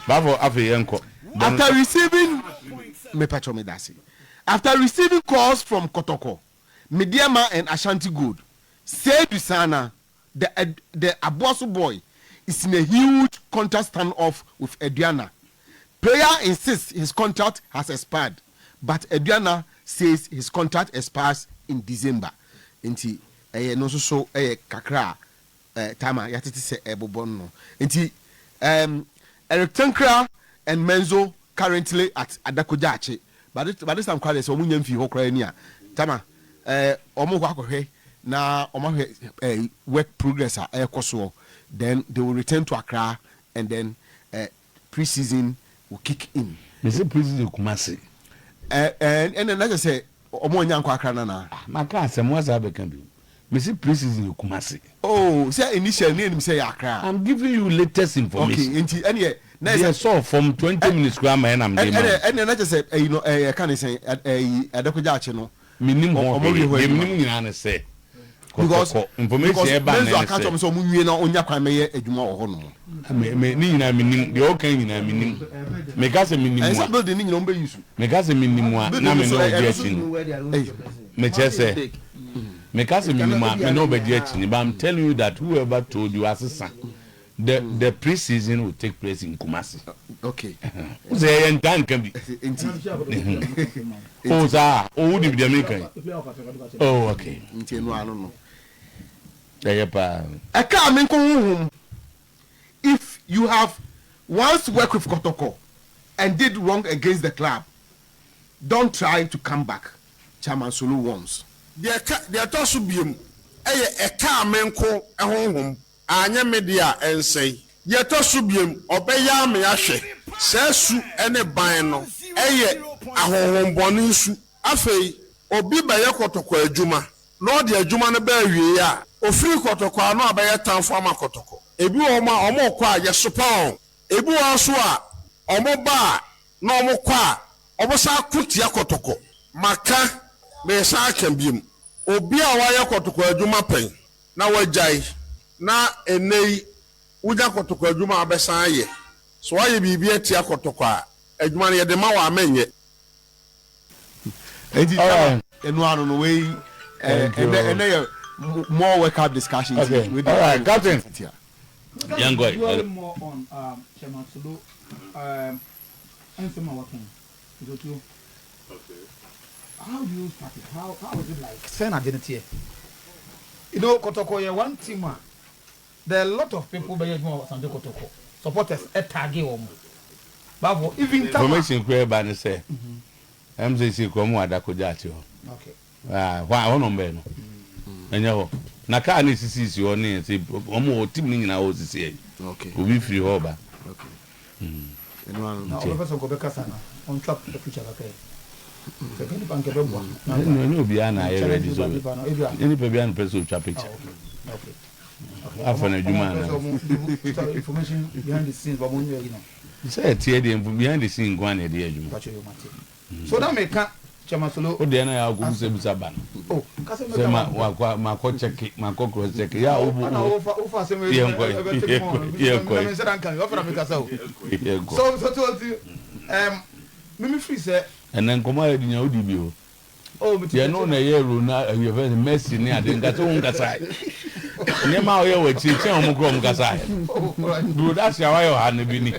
After receiving after receiving calls from Kotoko, Mediama and Ashanti Good, said Dusana, the Abosu boy, is in a huge contract standoff with Ediana. Player insists his contract has expired, but Ediana says his contract expires in December. Inti no so kakra tama yatete se ebobon no. Inti Eric Tinkler and Menzo currently at Adakojache. But this time kwale so munyam fi hokra ni a tama omo kwa kohwe na omo work progress a ekoso, then they will return to Accra and then pre-season will kick in. Me say pre-season Kumasi and then like I say omo nya kwa Accra na maka asem was abekan bi. Me say pre-season Kumasi. Oh, say initial name say Accra. I'm giving you latest information. Okay, and I saw from 20 minutes grammar and I'm there. And then I just say, you know, I can't say, Adakojache, no. Minimum, say. Because information about I can't so you know, on your crime, a juma or no. Meaning, the okay, meaning, make us a minimum. And building in number use. Make us a minimum, say. Make us a minimum, no but I'm telling you that whoever told you as a son. The pre-season will take place in Kumasi. Okay. Say and can be. Oh, sir. Oh, would be American. Oh, okay. I don't know. I can't home. If you have once worked with Kotoko and did wrong against the club, don't try to come back. Chairman Sulu wants. They are tossing a car menko a home. Anya media and say, Yeto subiem, obeya me ashe, sesu ene ban no, eye ahohom bonisu, afei, obi baye Kotoko adwuma, no de adwuma no ba wie a, ofiri Kotoko ano abaye tanfo ama Kotoko. Ebi omo kwa ye sopon, ebi wo so a, omo ba na omo kwa, obo sa kutia Kotoko. Maka me sa kambiem. Obi a waye Kotoko adwuma pen, na wajai. Na enei uja Kotoko adwuma abesan ye so aye bibia atia Kotoko a adwuma ne de ma wa amenye enu anu no we and more work up discussions with all right captain young boy more on Chairman Sulu answer working okay how do you start it how is it like send identity you know Kotoko ye one team. There are a lot of people by Asante Kotoko supporters at target but even information queer by say MCC Komu Adakojachi. Okay. Why on no? And you na car ni sisi your name say omo team na o sisi. Okay. We free hoba. Okay. Now Professor Gobeka sana on track the future okay. Second bank no be ana ready so. Any people person trap picture. Okay. After information behind the scenes, but when you know, say behind the scene, go on a day. So that make Chairman Sulu. Oh, then I go to Saban. Oh, my coach check, my coach check. Yeah, so Mimi free say, and then come out in your debut. Oh, but you know, na year na you have mercy near the Gaton Nema we we chiche omukro mkasai. Bro, that's your way hand bini.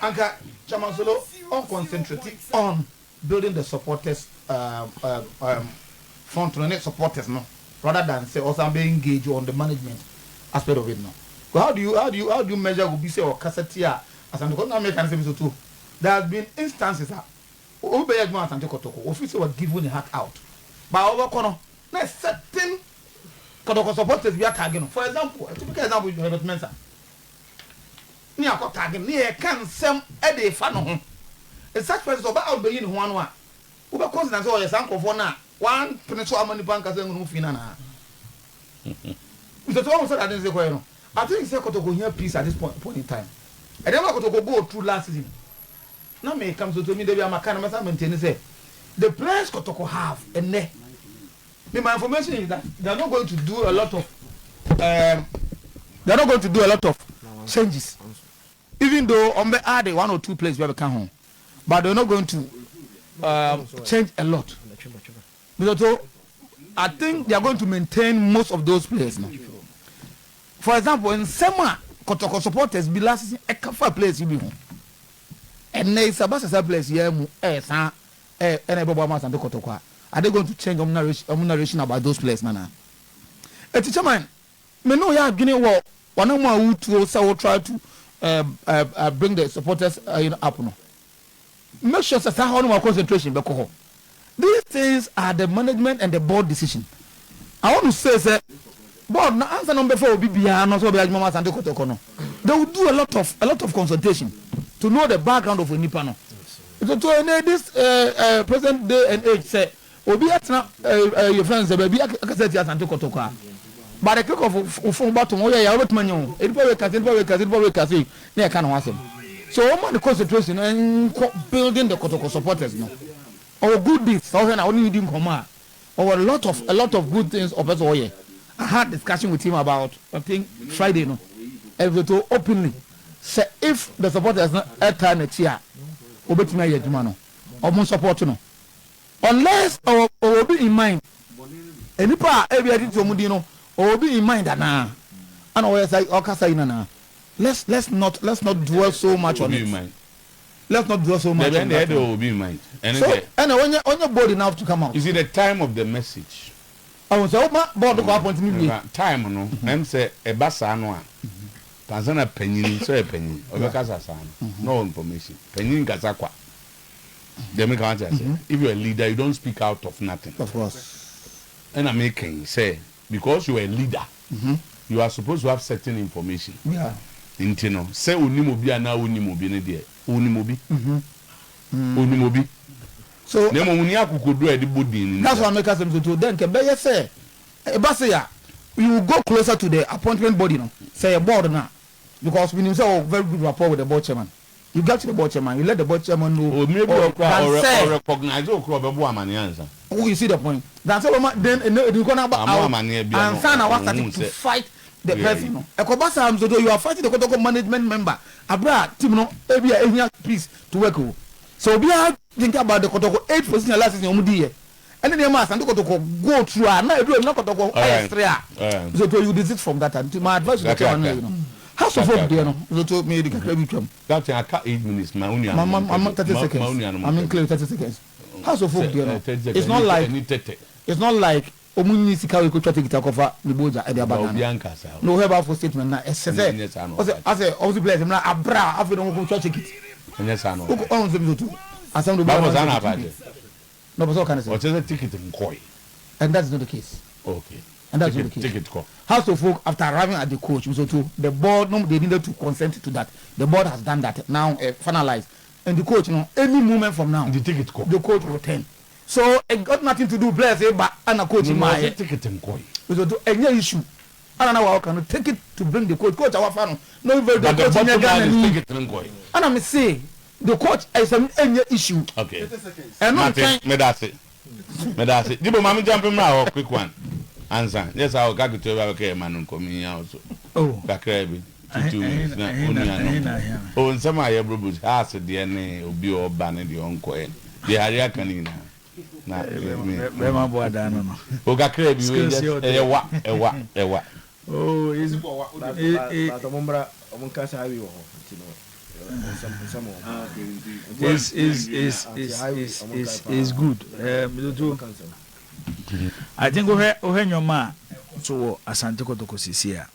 Anka Chairman Sulu on concentrating on building the supporters front running supporters no rather than say also be engaged on the management aspect of it no. So how do you measure go be say or cassette as an American service too. There have been instances that Obeyagma Asante Kotoko officials were given a hat out. But over corner, na certain Kotoko supporters be tagging. For example, a typical example is Herbert Mensah. Ni akọ tagging, ni e kan sem e dey fa no ho. E such person oba obey ni ho anu a. Wo be consider say o yes ankofo na one penetrate amani bank say ngunu fi na na. Mr. Thomas said I didn't say kwa no. I think say Kotoko here peace at this point in time. And then Kotoko go through last season. Now may come to me, they are my kind of maintain say the players Kotoko have and my information is that they are not going to do a lot of changes. Even even though on the add 1 or 2 players we come home, but they're not going to change a lot. Because I think they are going to maintain most of those players now. For example, in summer, Kotoko supporters be last season a couple of players you be home. And they Sabasa players here, and Asante Kotoko. Are they going to change narration about those players, man? A teacher man, me know you are getting what one of my who to try to bring the supporters up. No, make sure that how no concentration. These things are the management and the board decision. I want to say that board na answer number 4 be no so be Mama Asante Kotoko no. They will do a lot of consultation to know the background of a nipa no. So to this present day and age say obi atna your friends say be akase ti Asante Kotoko. But the click of phone button oya ya obetuma nyo. Edipa we kasi na e ka no asem. So the concentration and building the Kotoko supporters no. Our good deeds, so when I only need him come out. Or a lot of good things of us all year. I had discussion with him about I think Friday no. Everything openly. Say if the supporters not a time next year, obetuma ye juma no. Or support no. Unless or be in mind. Enipa every edit to mudino or be in mind that na. And always like okasa na. Let's not dwell so much on it. Let's not dwell so much on it. They will be in mind. So, and when you're bold enough to come out. You see the time of the message. I was say, oh, board to go up on me. Time, no. I'm say a bassa no. Tanzania penny, so a penny. No information. Penny in Kazakwa. They make answer. If you're a leader, you don't speak out of nothing. Of course. And I'm making say because you're a leader, you are supposed to have certain information. Yeah. Intino. Say unimobi na unimobi ne de. Unimobi. Unimobi. So that's why I make us to then can say you go closer to the appointment body no say a board now because we say very good rapport with the board chairman. You get to the board chairman, you let the board chairman know or maybe or recognize oh you see the point. That's all then you gonna and sana was starting to fight the person no. Ekobasa am so you are fighting the Kotoko management member. Abra team no ebia please to work. So we are thinking about the Kotoko 8 position last season omudi and then the Asante Kotoko go through na e do na Kotoko extra. So to you desist from that and my advice is to you know. How so for there no so to me the kakra that I cut 8 minutes my only I'm 30 seconds. I'm in clear 30 seconds. How so for there no. It's not like omunni sika we ko twate kita kofa ni boja e dia banana no have for statement na e say I say all the players na abra afi no ko twate kit nyesa no ko on them to asam do baba sana abade no but so can say what is the ticket in koi and that's not the case. Okay. And that's not the case. Ticket call. House of Folk after arriving at the coach so to the board no they needed to consent to that. The board has done that now finalized and the coach any moment from now the ticket call the coach will return. So it got nothing to do players but and a coach in my ticket in koi so to any issue I don't know how can take it to bring the coach our fan no very the coach in ticket in koi and I'm say the coach is any issue. Okay. And not me that's it Dibo mami jump him now quick one answer yes I will go to okay man come also oh kakra 2 minutes na oniano oh nsema ya brobus has de ne obi oba ne de onko e de area kanina na be ma bo ada no o kakra bi we just ewa oh is omombra omonkasa hawi wo is good. I think when your ma so Asante Kotoko sisia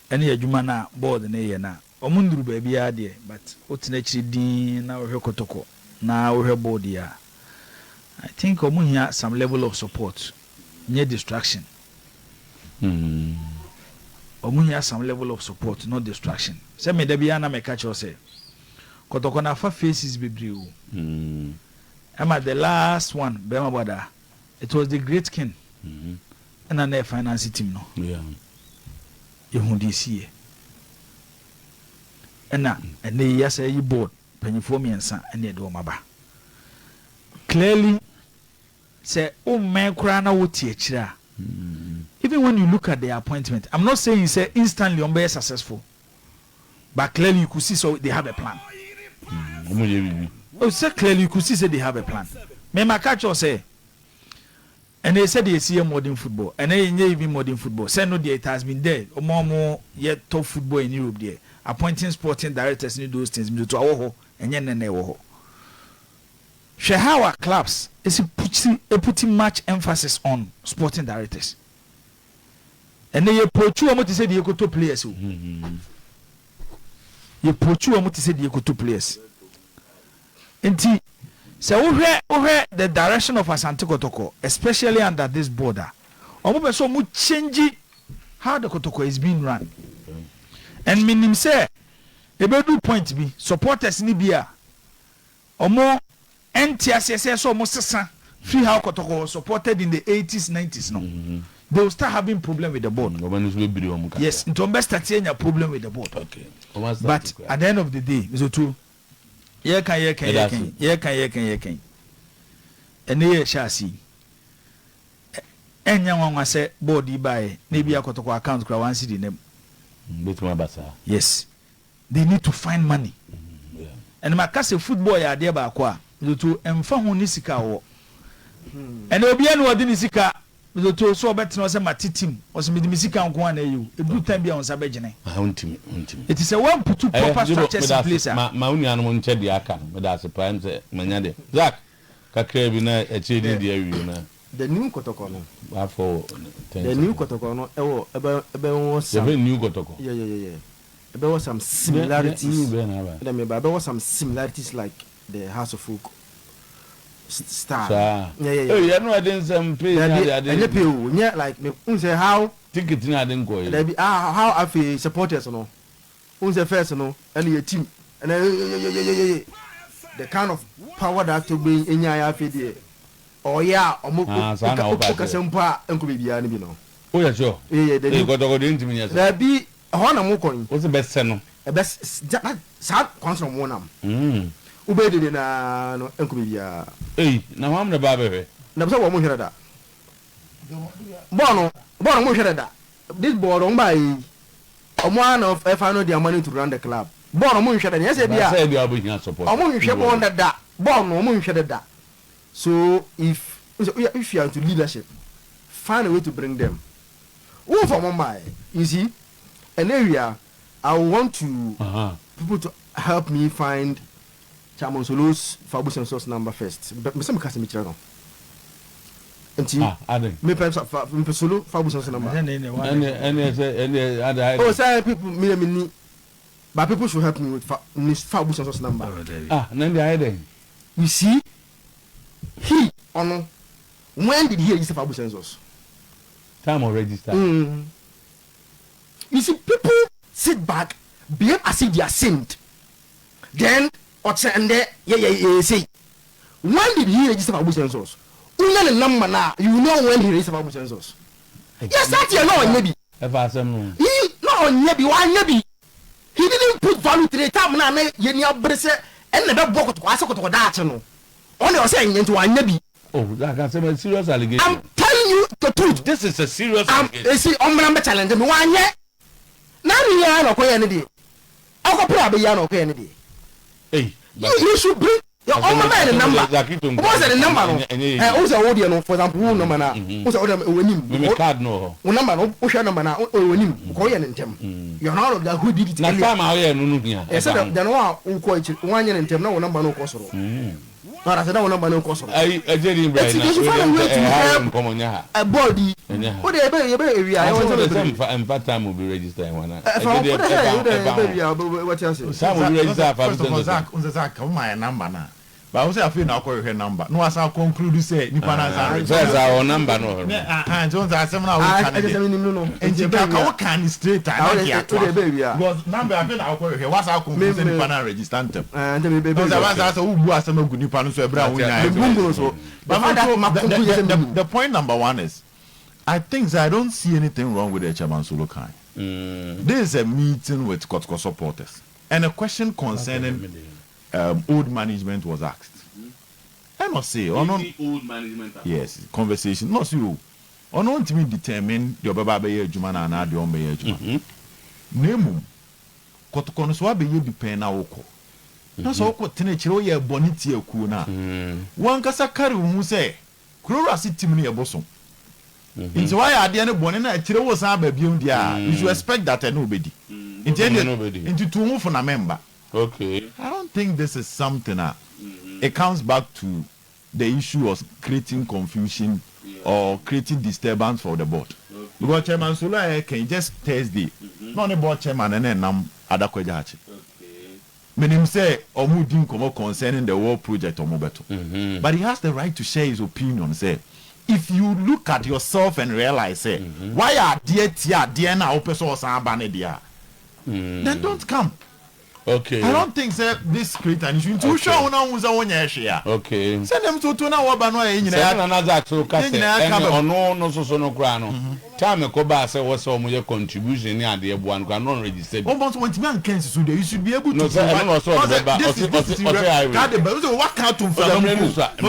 any adwuma na board na ye na omunduru ba bia de but otina chiri din na ohwe Kotoko na ohwe board ya I think omuhia some level of support near distraction omuhia some level of support not distraction say me da bia na me catch you say Kotoko na fa faces bebre o am the last one bema boda it was the great king and na finance team no yeah you this year and they yes you board penifo miensa and they do maba clearly say o men kura na woti akira even when you look at the appointment I'm not saying say instantly on be successful but clearly you could see so they have a plan. Oh, so clearly you could see they have a plan. Me my catch or say, and they said they see a modern football, and they even modern football. Say no, it has been there. Or more yet top football in Europe there. Appointing sporting directors in those things to our and yen and never. Share how our clubs is putting much emphasis on sporting directors. And they approach you almost to say the Ekoto players. You approach you almost to say the Ekoto players. So we hear the direction of Asante Kotoko, especially under this border. Omo so mu change how the Kotoko is being run. And minim say ebedu point be supporters ni bia. Omo NTSS so omo sesa free how Kotoko was supported in the 80s 90s no. They will start having problem with the board. Yes, into starting a problem with the board. Okay. But at the end of the day, so too. Yeah, can. And they shall see. And young one say body by maybe a Kotoko account one city name. Yes. They need to find money. And my castle football ya there by qua to enfound Nisika. And there'll be any Nisika. To so better no say my team was me the music and go on you a good time be on Sabajane. It is a one put two proper structures in place. My only animal check the account, but that's a prime Manade. Zach, Kakrebina, a children, the area. The new Kotoko. For the new Kotoko, about seven new Kotoko. Yeah. There was some similarities. There was some similarities like the House of Folk. Star. Yeah. Oh, you know I didn't some play. Yeah, like me. Say how ticket I didn't go. How I feel supporters no. Unse first no, and your team, and the kind of power that to be in your feel. Oh yeah, Kasempa and could be no. Oh yeah, sure. Yeah, they got to go into me. There be a honor mokon. What's the best channel? A best sad constant one. Ubedi na no enkubia na wam na ba bebe na so wo mo hwere da bono mo hwere da this board on by one of final their money to run the club bono mo hwere da yes bia say bia obo support mo hwere bono da bono mo hwere da so if you are to leadership find a way to bring them who for my you see an area I want to people to help me find Chairman Solo's Fabu Census number first. But me some case me try no. Enti me pe Solo Fabu Census number. Any other. Oh, say people me but people should help me with Fabu Census number. Then the idea. You see, he on when did he register Fabu Census? Time of register. You see, people sit back, behave as if they are sinned. Then Otsende, say, when did he register for census? Unya number now, you know when he registered for census. Yes, that's your no, maybe. He no, maybe one maybe. He didn't put value to the time now, Yenia Bresse, and the book to ask to that. No, only was saying into one maybe. Oh, that can say a serious allegation. I'm telling you the truth. This is a serious allegation. You see, I'm challenge me one yet. Now, you are not going any day. I'll probably are not going any day. Hey, you should bring your own man number. What's the number? Who's the audio? For example, who number now? Who's the order? We card no. Number no. Who's your number now? Who him? Koyan and Tem. You're not of that who did it. Now, time I hear no here. I said, the no who call it 1 year and Tem no number no cost. But I said, no number no cost. I didn't bring a body. What I want to say, and part time will be registered. What you say? Some will register. Zach, my number now. But I say I feel now call your number. No, as I conclude say Nipana that's our number no. And Jones are seven hours. And you can straight because number I feel I'll call here. What's our conclude Nipana register them. And then baby because I was asked who was some good Nipana so brown. But the point number one is I think I don't see anything wrong with the Chairman Solo kind. There is a meeting with Kotoko supporters and a question concerning old management was asked. I must say, old management. Yes, conversation. Not you. On not to determine your Baba Jumana and Adio Juma. Name Kotoko no so abeye bi pen na woko na so woko tene kire wo ye boni tie ku na wan kasa kare hu se kurora sitim ne ye boso nti why ade ne boni na kire wo san ba biom dia you should expect that no obedi nti tu hu for na member. Okay, I don't think this is something it comes back to the issue of creating confusion or creating disturbance for the board. Because Chairman Sula can just Thursday, not the board chairman and then nam Adakwajachi. Meaning say Omu didn't come concerning the war project or Mobeto. But he has the right to share his opinion. Say, if you look at yourself and realize, say, why are dear now person Sabanedia? Then don't come. Okay. I don't think say this create an issue. Too sure una unza wonya share. Okay. Send them to na waba no nyina. Send na za so ka say ono no so no kra no. Time ko ba say wo say omo contribution ni ade ebo an kra no register. Oh but when man can so you should be able to. No say no so the ba. So what count to from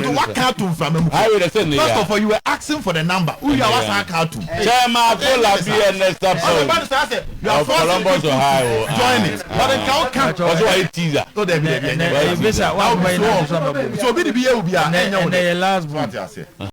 no what count to from. First of all you were asking for the number. Who you are count to? Chairman ko la bi next episode. You are Columbus Ohio. Join it. But then count What's why teaser? So there be. So be the be So be the be. last one.